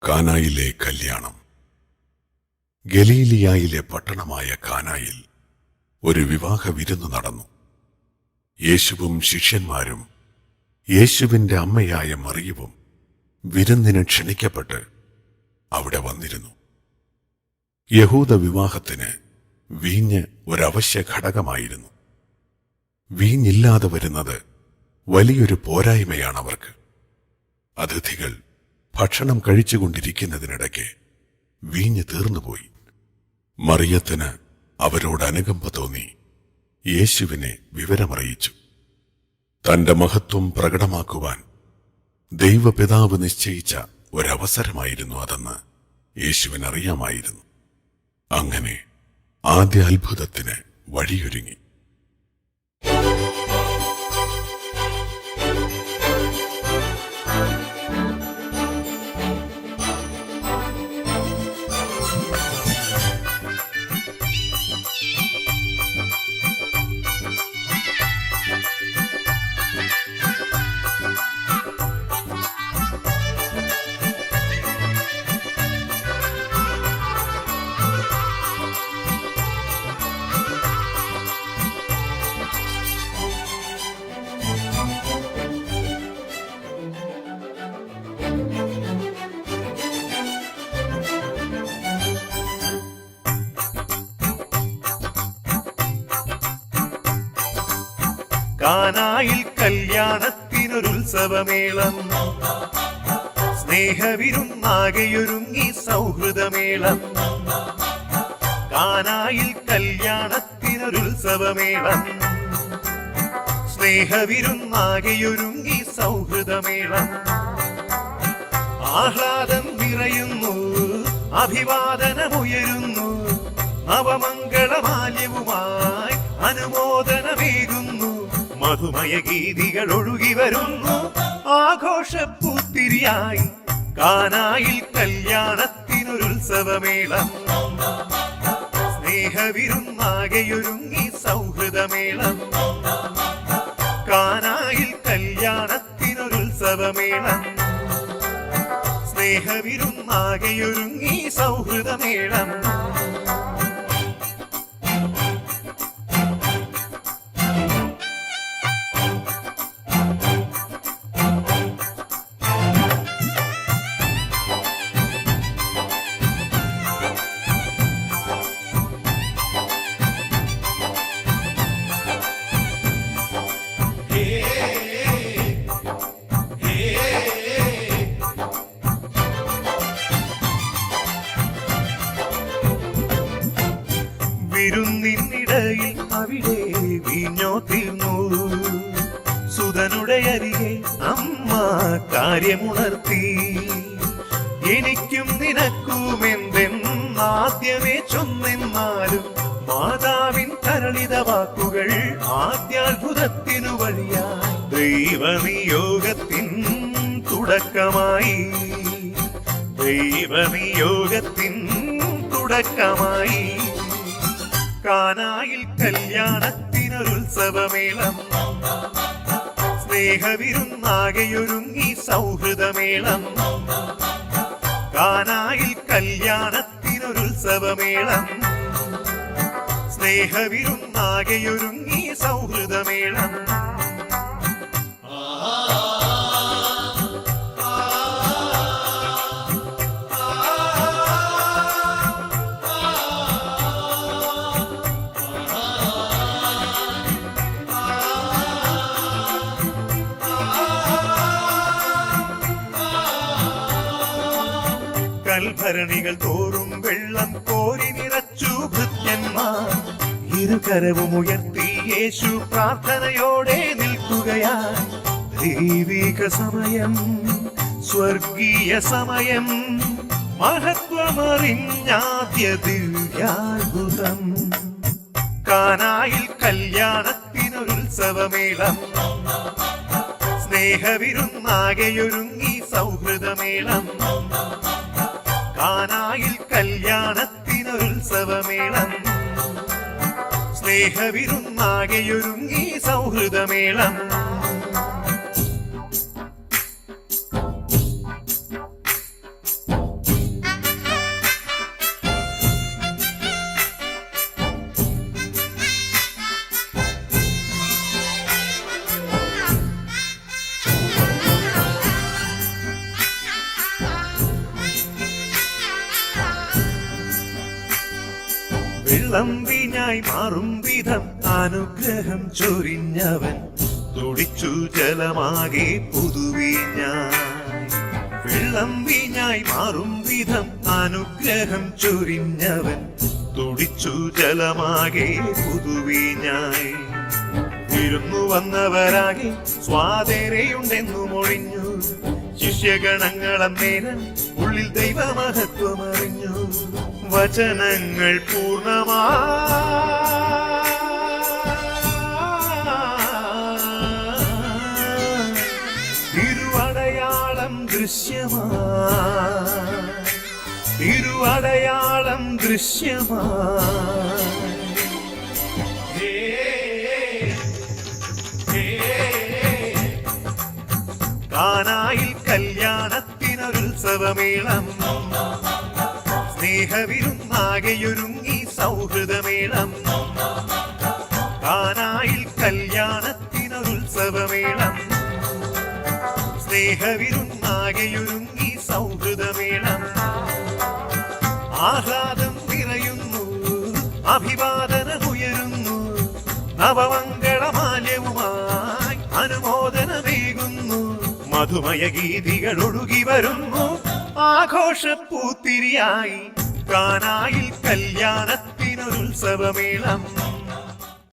കാനായിലെ കല്യാണം. ഗലീലിയായിലെ പട്ടണമായ കാനായിൽ ഒരു വിവാഹ വിരുന്ന് നടന്നു. യേശുവും ശിഷ്യന്മാരും യേശുവിന്റെ അമ്മയായ മറിയവും വിരുന്നിന് ക്ഷണിക്കപ്പെട്ട് അവിടെ വന്നിരുന്നു. യഹൂദ വിവാഹത്തിന് വീഞ്ഞ് ഒരവശ്യ ഘടകമായിരുന്നു. വീഞ്ഞില്ലാതെ വരുന്നത് വലിയൊരു പോരായ്മയാണവർക്ക്. അതിഥികൾ ഭക്ഷണം കഴിച്ചുകൊണ്ടിരിക്കുന്നതിനിടയ്ക്ക് വീഞ്ഞ് തീർന്നുപോയി. മറിയത്തിന് അവരോട് അനുകമ്പ തോന്നി യേശുവിനെ വിവരമറിയിച്ചു. തന്റെ മഹത്വം പ്രകടമാക്കുവാൻ ദൈവപിതാവ് നിശ്ചയിച്ച ഒരവസരമായിരുന്നു അതെന്ന് യേശുവിനറിയാമായിരുന്നു. അങ്ങനെ ആദ്യ അത്ഭുതത്തിന് വഴിയൊരുങ്ങി. കാനായിൽ കല്യാണത്തിനൊരുത്സവമേളം, സ്നേഹവിരുന്നാകെയൊരുങ്ങി സൗഹൃദമേളം. കാനായിൽ കല്യാണത്തിനൊരുത്സവമേളം, സ്നേഹവിരുന്നാകെയൊരുങ്ങി സൗഹൃദമേളം. ആഹ്ലാദം നിറയുന്നു, അഭിവാദനമുയരുന്നു, നവമംഗളമാല്യവുമായി അനുമോദനമേകുന്നു. മധുമയ ഗീതികൾ ഒഴുകി വരുന്നു, ആഘോഷപ്പൂത്തിരിയായി കാനായിൽ കല്യാണത്തിനൊരുത്സവമേളം. സ്നേഹവിരുന്നാകെയൊരുങ്ങി സൗഹൃദമേളം. കാനായിൽ കല്യാണത്തിനൊരുത്സവമേളം, സ്നേഹവിരുന്നാകെയൊരുങ്ങി സൗഹൃദമേളം. വിരുന്നിനിടയിൽ അവിടെ വീഞ്ഞോ തീർന്നു. സുതനുടെ അരികെ അമ്മ കാര്യമുണർത്തി. എനിക്കും നിനക്കുമെന്തെന്നാദ്യമേ ചൊന്നെന്നാലും മാതാവിൻ തരളിത വാക്കുകൾ ആദ്യാത്ഭുതത്തിനു വഴിയായി. ദൈവനിയോഗത്തിൻ തുടക്കമായി, ദൈവനിയോഗത്തിൻ തുടക്കമായി. കാനായിൽ കല്യാണത്തിനൊരുത്സവമേളം, സ്നേഹവിരുന്നാകെയൊരുങ്ങി സൗഹൃദമേളം. കാനായിൽ കല്യാണത്തിനൊരുത്സവമേളം, സ്നേഹവിരുന്നാകെയൊരുങ്ങി സൗഹൃദമേളം. കൽഭരണികൾ തോറും വെള്ളം കോരി നിറച്ചു ഭൃത്യന്മാർ. ഇരുകരവും ഉയർത്തി യേശു പ്രാർത്ഥനയോടെ നിൽക്കുകയായി. ദൈവിക സമയം, സ്വർഗീയ സമയം, മഹത്വമറിഞ്ഞാദ്യ ദിവ്യാത്ഭുതം. കാനായിൽ കല്യാണത്തിനൊരുത്സവമേളം, സ്നേഹവിരുന്നാകെയൊരുങ്ങി സൗഹൃദമേളം. കാനായിൽ കല്യാണത്തിനൊരുത്സവമേളം, സ്നേഹവിരുന്നാകെയൊരുങ്ങി സൗഹൃദമേളം. വെള്ളം വീഞ്ഞായി മാറും വിധം അനുഗ്രഹം ചൊരിഞ്ഞവൻ തുടിച്ചു ജലമാകെ പുതുവീഞ്ഞായി. വെള്ളം വീഞ്ഞായി മാറും വിധം അനുഗ്രഹം ചൊരിഞ്ഞവൻ തുടിച്ചു ജലമാകെ പുതുവീഞ്ഞായി. വിരുന്നു വന്നവരാകെ സ്വാതേരയുണ്ടെന്നു മൊഴിഞ്ഞു. ശിഷ്യഗണങ്ങൾ അന്നേരം ഉള്ളിൽ ദൈവമഹത്വമറിഞ്ഞു. വചനങ്ങൾ പൂർണ്ണമാ തിരുവടയാളം ദൃശ്യമാ തിരുവടയാളം ദൃശ്യമാ. കാനായിൽ കല്യാണത്തിനൊരുത്സവമേളം സ്നേഹവിരുന്നാകെയൊരുങ്ങി സൗഹൃദമേളം. കാനായിൽ കല്യാണത്തിനൊരുത്സവമേളം സ്നേഹവിരുന്നാകെയൊരുങ്ങി സൗഹൃദമേളം. ആഹ്ലാദം നിറയുന്നു, അഭിവാദനമുയരുന്നു, നവമംഗളമാല്യവുമായി അനുമോദനമേകുന്നു. മധുമയ ഗീതികൾ ഒഴുകി വരുന്നു ആഘോഷപ്പൂത്തിരിയായി. കാനായിൽ കല്യാണത്തിനൊരുത്സവമേളം.